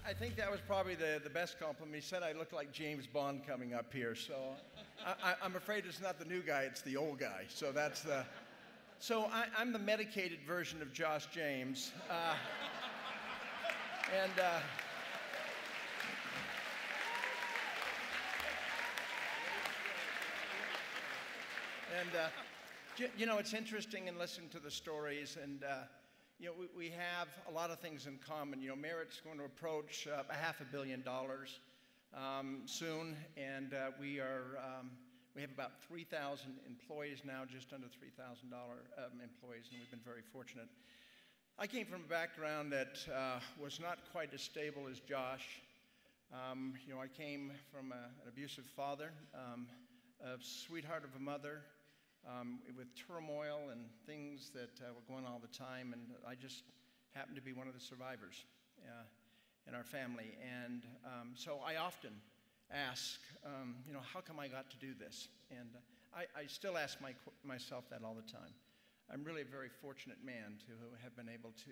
I think that was probably the best compliment. He said I look like James Bond coming up here. So I'm afraid it's not the new guy, it's the old guy. So that's the... So I'm the medicated version of Josh James. You know, it's interesting in listening to the stories, and you know, we have a lot of things in common. You know, Merit's going to approach $500 million soon, and we have about 3,000 employees now, just under 3,000 employees, and we've been very fortunate. I came from a background that was not quite as stable as Josh. You know, I came from an abusive father, a sweetheart of a mother, with turmoil and things that were going on all the time, and I just happened to be one of the survivors in our family. And so I often ask, you know, how come I got to do this? And I still ask myself that all the time. I'm really a very fortunate man to have been able to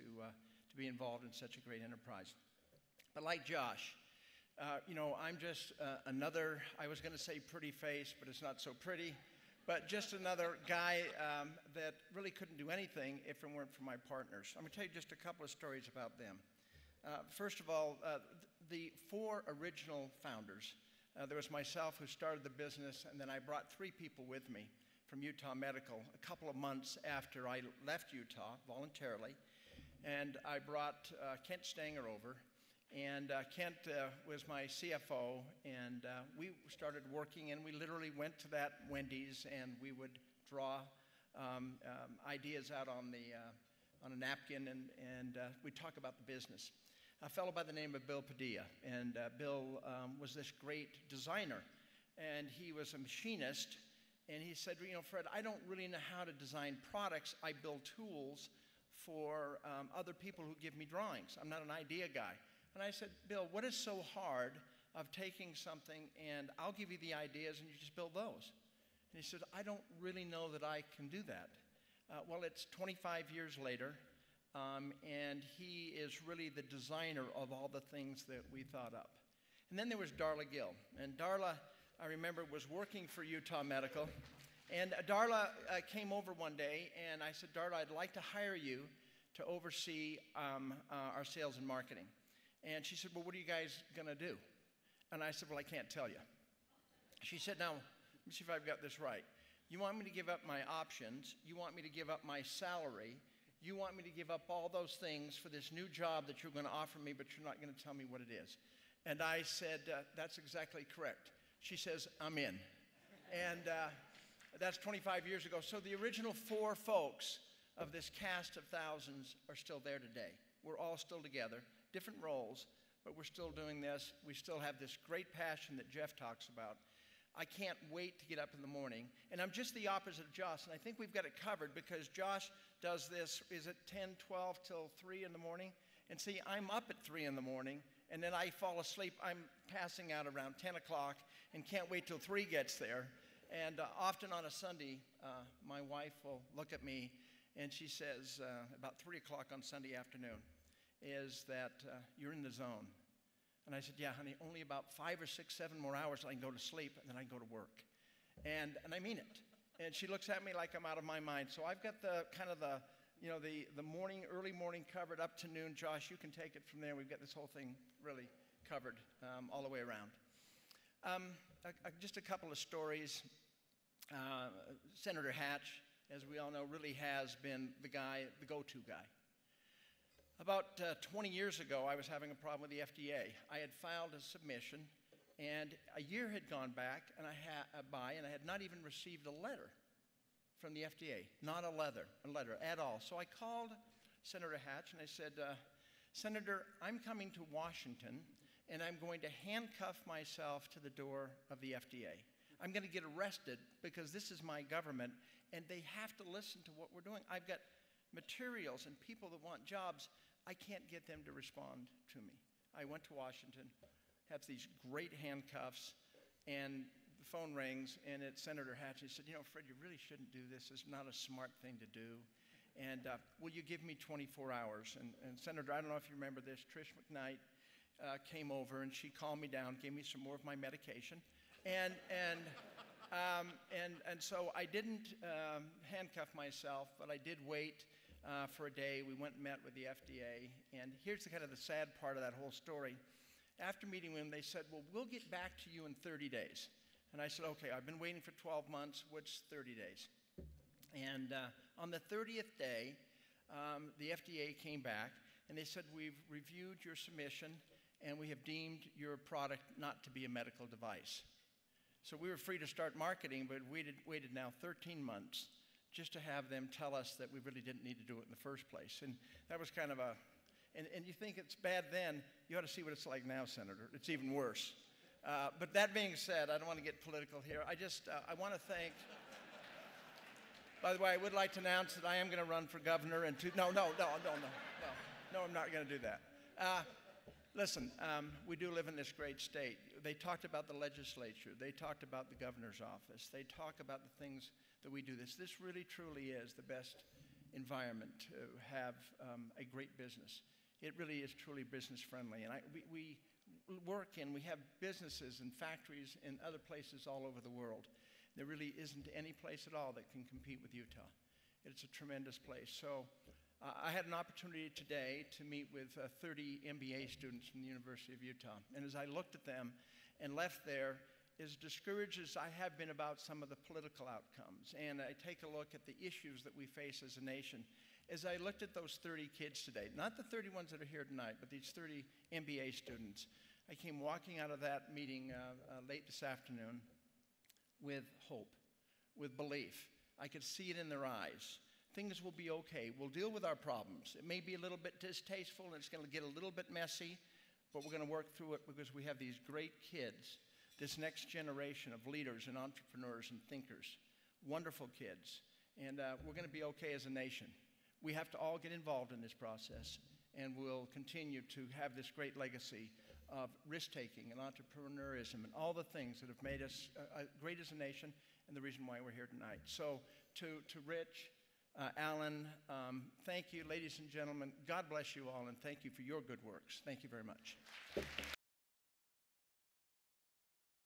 be involved in such a great enterprise. But like Josh, you know, I'm just another, I was going to say pretty face, but it's not so pretty, but just another guy that really couldn't do anything if it weren't for my partners. I'm going to tell you just a couple of stories about them. First of all, the four original founders, there was myself who started the business, and then I brought 3 people with me from Utah Medical a couple of months after I left Utah voluntarily. And I brought Kent Stanger over, and Kent was my CFO, and we started working, and we literally went to that Wendy's, and we would draw ideas out on a napkin, and we'd talk about the business. A fellow by the name of Bill Padilla, and Bill was this great designer, and he was a machinist. And he said, you know, Fred, I don't really know how to design products. I build tools for other people who give me drawings. I'm not an idea guy. And I said, Bill, what is so hard of taking something and I'll give you the ideas and you just build those? And he said, I don't really know that I can do that. Well, it's 25 years later, and he is really the designer of all the things that we thought up. And then there was Darla Gill. And Darla, I remember, was working for Utah Medical, and Darla came over one day, and I said, Darla, I'd like to hire you to oversee our sales and marketing. And she said, well, what are you guys going to do? And I said, well, I can't tell you. She said, now, let me see if I've got this right. You want me to give up my options, you want me to give up my salary, you want me to give up all those things for this new job that you're going to offer me, but you're not going to tell me what it is. And I said, that's exactly correct. She says, I'm in. And that's 25 years ago. So the original 4 folks of this cast of thousands are still there today. We're all still together, different roles, but we're still doing this. We still have this great passion that Jeff talks about. I can't wait to get up in the morning. And I'm just the opposite of Josh, and I think we've got it covered because Josh does this, is it 10, 12 till 3 in the morning? And see, I'm up at 3 in the morning, and then I fall asleep. I'm passing out around 10 o'clock and can't wait till 3 gets there. And often on a Sunday, my wife will look at me and she says, about 3 o'clock on Sunday afternoon, is that you're in the zone. And I said, yeah, honey, only about 5 or 6, 7 more hours I can go to sleep, and then I can go to work. And I mean it. And she looks at me like I'm out of my mind. So I've got the kind of the, you know, the morning, early morning covered up to noon. Josh, you can take it from there. We've got this whole thing really covered all the way around. Just a couple of stories. Senator Hatch, as we all know, really has been the guy, the go-to guy. About 20 years ago, I was having a problem with the FDA. I had filed a submission, and a year had gone back, and I had not even received a letter from the FDA. Not a letter at all. So I called Senator Hatch, and I said, Senator, I'm coming to Washington, and I'm going to handcuff myself to the door of the FDA. I'm going to get arrested because this is my government, and they have to listen to what we're doing. I've got materials and people that want jobs. I can't get them to respond to me. I went to Washington, had these great handcuffs, and the phone rings, and it's Senator Hatch. He said, you know, Fred, you really shouldn't do this. It's not a smart thing to do. And will you give me 24 hours? And Senator, I don't know if you remember this, Trish McKnight came over, and she calmed me down, gave me some more of my medication, and so I didn't handcuff myself, but I did wait for a day. We went and met with the FDA, and here's the kind of the sad part of that whole story. After meeting with them, they said, well, we'll get back to you in 30 days. And I said, okay, I've been waiting for 12 months. What's 30 days? And on the 30th day, the FDA came back, and they said, we've reviewed your submission, and we have deemed your product not to be a medical device. So we were free to start marketing, but we waited now 13 months just to have them tell us that we really didn't need to do it in the first place. And that was kind of a, and you think it's bad then, you ought to see what it's like now, Senator. It's even worse. But that being said, I don't want to get political here. I want to thank, by the way, I would like to announce that I am going to run for governor and no, I'm not going to do that. Listen, we do live in this great state. They talked about the legislature. They talked about the governor's office. They talk about the things that we do. This really, truly is the best environment to have a great business. It really is truly business friendly. And we work and we have businesses and factories in other places all over the world. There really isn't any place at all that can compete with Utah. It's a tremendous place. So I had an opportunity today to meet with 30 MBA students from the University of Utah. And as I looked at them and left there, as discouraged as I have been about some of the political outcomes, and I take a look at the issues that we face as a nation, as I looked at those 30 kids today, not the 30 ones that are here tonight, but these 30 MBA students, I came walking out of that meeting late this afternoon with hope, with belief. I could see it in their eyes. Things will be okay. We'll deal with our problems. It may be a little bit distasteful and it's going to get a little bit messy, but we're going to work through it because we have these great kids, this next generation of leaders and entrepreneurs and thinkers, wonderful kids, and we're going to be okay as a nation. We have to all get involved in this process, and we'll continue to have this great legacy of risk-taking and entrepreneurism and all the things that have made us great as a nation and the reason why we're here tonight. So to Rich, Alan, thank you, ladies and gentlemen. God bless you all, and thank you for your good works. Thank you very much.